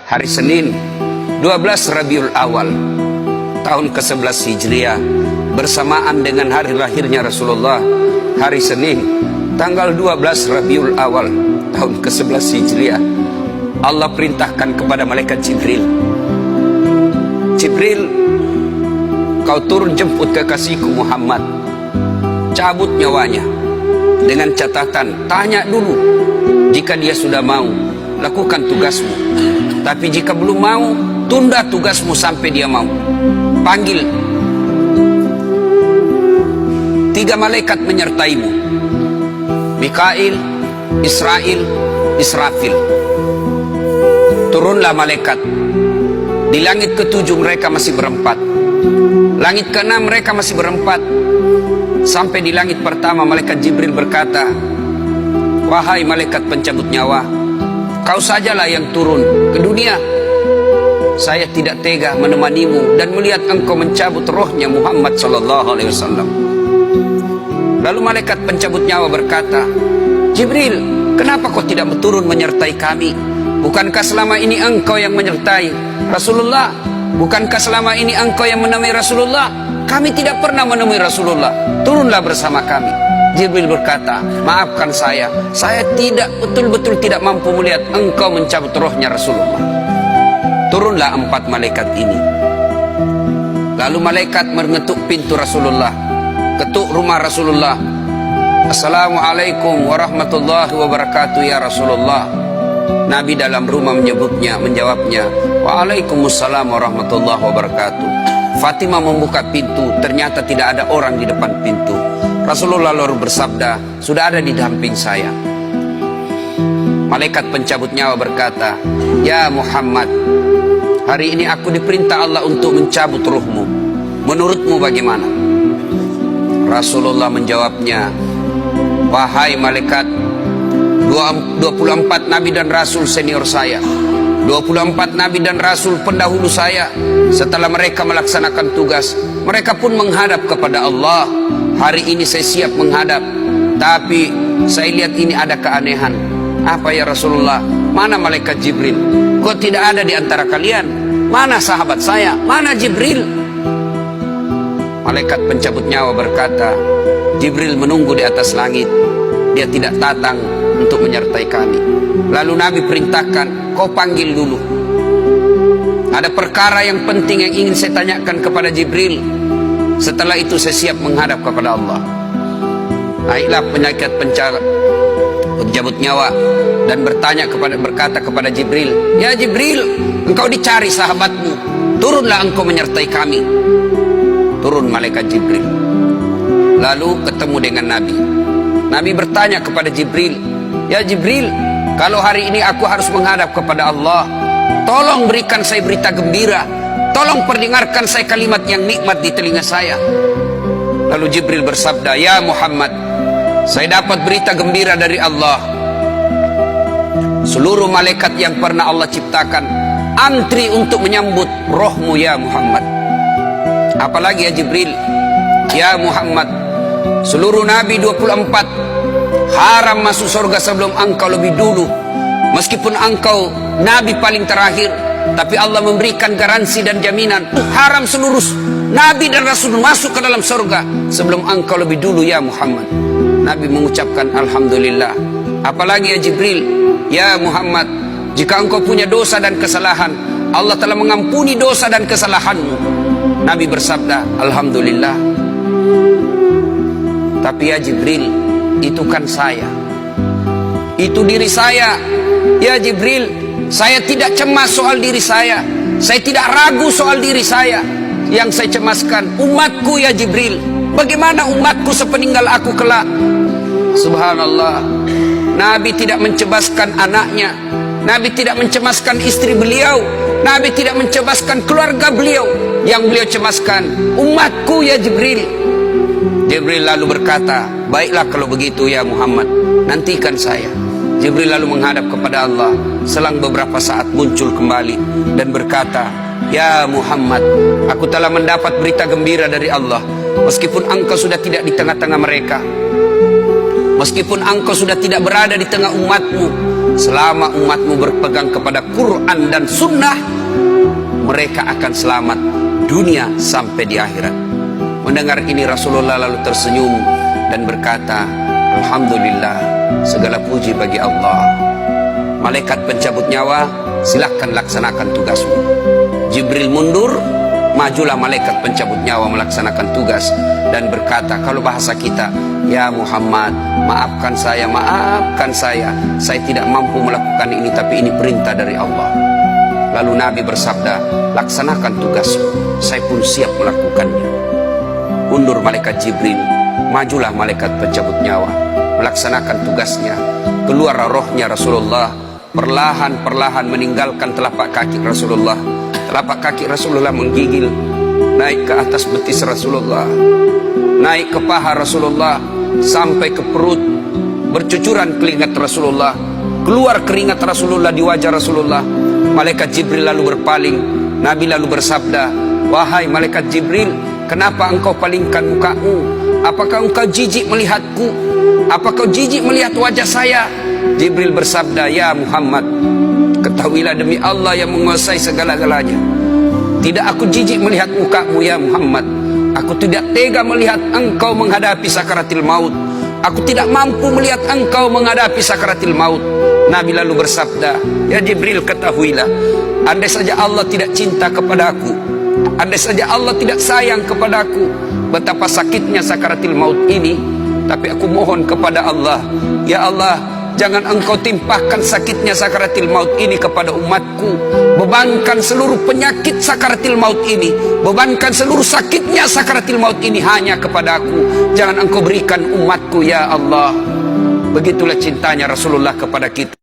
hari Senin 12 Rabiul Awal tahun ke-11 Hijriah, bersamaan dengan hari lahirnya Rasulullah, hari Senin tanggal 12 Rabiul Awal tahun ke-11 Hijriah, Allah perintahkan kepada malaikat Jibril, Jibril, kau turun jemput kekasihku Muhammad, cabut nyawanya, dengan catatan, tanya dulu, jika dia sudah mau, lakukan tugasmu, tapi jika belum mau, tunda tugasmu sampai dia mau. Panggil 3 malaikat menyertaimu, Mikail, Israel, Israfil. Turunlah malaikat. Di langit ke-7 mereka masih berempat, langit ke-6 mereka masih berempat. Sampai di langit pertama malaikat Jibril berkata, wahai malaikat pencabut nyawa, kau sajalah yang turun ke dunia. Saya tidak tega menemanimu dan melihat engkau mencabut rohnya Muhammad SAW. Lalu malaikat pencabut nyawa berkata, Jibril, kenapa kau tidak turun menyertai kami? Bukankah selama ini engkau yang menyertai Rasulullah? Bukankah selama ini engkau yang menemui Rasulullah? Kami tidak pernah menemui Rasulullah. Turunlah bersama kami. Jibril berkata, maafkan saya tidak betul-betul tidak mampu melihat engkau mencabut rohnya Rasulullah. Turunlah 4 malaikat ini. Lalu malaikat mengetuk pintu Rasulullah, ketuk rumah Rasulullah. Assalamualaikum warahmatullahi wabarakatuh ya Rasulullah. Nabi dalam rumah menjawabnya, waalaikumsalam warahmatullahi wabarakatuh. Fatimah membuka pintu, ternyata tidak ada orang di depan pintu. Rasulullah lalu bersabda, sudah ada di samping saya. Malaikat pencabut nyawa berkata, ya Muhammad, hari ini aku diperintah Allah untuk mencabut ruhmu. Menurutmu bagaimana? Rasulullah menjawabnya, wahai malaikat, 24 nabi dan rasul senior saya, 24 nabi dan rasul pendahulu saya, setelah mereka melaksanakan tugas, mereka pun menghadap kepada Allah. Hari ini saya siap menghadap, tapi saya lihat ini ada keanehan. Apa ya Rasulullah? Mana malaikat Jibril? Kok tidak ada di antara kalian? Mana sahabat saya? Mana Jibril? Malaikat pencabut nyawa berkata, Jibril menunggu di atas langit, dia tidak datang untuk menyertai kami. Lalu Nabi perintahkan, kau panggil dulu, ada perkara yang penting yang ingin saya tanyakan kepada Jibril. Setelah itu saya siap menghadap kepada Allah. Naiklah malaikat pencabut nyawa dan berkata kepada Jibril, ya Jibril, engkau dicari sahabatmu, turunlah engkau menyertai kami. Turun malaikat Jibril, lalu ketemu dengan Nabi. Nabi bertanya kepada Jibril, ya Jibril, kalau hari ini aku harus menghadap kepada Allah, tolong berikan saya berita gembira, tolong perdengarkan saya kalimat yang nikmat di telinga saya. Lalu Jibril bersabda, ya Muhammad, saya dapat berita gembira dari Allah. Seluruh malaikat yang pernah Allah ciptakan antri untuk menyambut rohmu ya Muhammad. Apalagi ya Jibril, ya Muhammad, seluruh nabi 24 haram masuk surga sebelum engkau lebih dulu. Meskipun engkau nabi paling terakhir, tapi Allah memberikan garansi dan jaminan, haram seluruh nabi dan rasul masuk ke dalam surga sebelum engkau lebih dulu ya Muhammad. Nabi mengucapkan alhamdulillah. Apalagi ya Jibril, ya Muhammad, jika engkau punya dosa dan kesalahan, Allah telah mengampuni dosa dan kesalahanmu. Nabi bersabda alhamdulillah. Tapi ya Jibril, itu kan saya, itu diri saya. Ya Jibril, saya tidak cemas soal diri saya tidak ragu soal diri saya. Yang saya cemaskan umatku ya Jibril. Bagaimana umatku sepeninggal aku kelak? Subhanallah, Nabi tidak mencemaskan anaknya, Nabi tidak mencemaskan istri beliau, Nabi tidak mencemaskan keluarga beliau. Yang beliau cemaskan umatku ya Jibril. Jibril lalu berkata, baiklah kalau begitu ya Muhammad, nantikan saya. Jibril lalu menghadap kepada Allah. Selang beberapa saat muncul kembali dan berkata, ya Muhammad, aku telah mendapat berita gembira dari Allah. Meskipun engkau sudah tidak di tengah-tengah mereka, Meskipun engkau sudah tidak berada di tengah umatmu, selama umatmu berpegang kepada Quran dan Sunnah, mereka akan selamat dunia sampai di akhirat. Mendengar ini Rasulullah lalu tersenyum dan berkata, Alhamdulillah, segala puji bagi Allah. Malaikat pencabut nyawa, silahkan laksanakan tugasmu. Jibril mundur, majulah malaikat pencabut nyawa melaksanakan tugas dan berkata, kalau bahasa kita, ya Muhammad, maafkan saya, saya tidak mampu melakukan ini, tapi ini perintah dari Allah. Lalu Nabi bersabda, laksanakan tugasmu, saya pun siap melakukannya. Mundur malaikat Jibril, majulah malaikat pencabut nyawa melaksanakan tugasnya. Keluar rohnya Rasulullah, perlahan-perlahan meninggalkan telapak kaki Rasulullah. Telapak kaki Rasulullah menggigil naik ke atas betis Rasulullah, naik ke paha Rasulullah, sampai ke perut. Bercucuran keringat Rasulullah, keluar keringat Rasulullah di wajah Rasulullah. Malaikat Jibril lalu berpaling. Nabi lalu bersabda, wahai malaikat Jibril, kenapa engkau palingkan mukamu? Apakah engkau jijik melihatku? Apakah kau jijik melihat wajah saya? Jibril bersabda, ya Muhammad, ketahuilah demi Allah yang menguasai segala-galanya, tidak aku jijik melihat mukamu ya Muhammad. Aku tidak tega melihat engkau menghadapi sakaratil maut. Aku tidak mampu melihat engkau menghadapi sakaratil maut. Nabi lalu bersabda, ya Jibril, ketahuilah, andai saja Allah tidak cinta kepada aku, andai saja Allah tidak sayang kepada aku, betapa sakitnya sakaratil maut ini. Tapi aku mohon kepada Allah, ya Allah, jangan engkau timpahkan sakitnya sakaratil maut ini kepada umatku. Bebankan seluruh penyakit sakaratil maut ini, bebankan seluruh sakitnya sakaratil maut ini hanya kepada aku. Jangan engkau berikan umatku ya Allah. Begitulah cintanya Rasulullah kepada kita.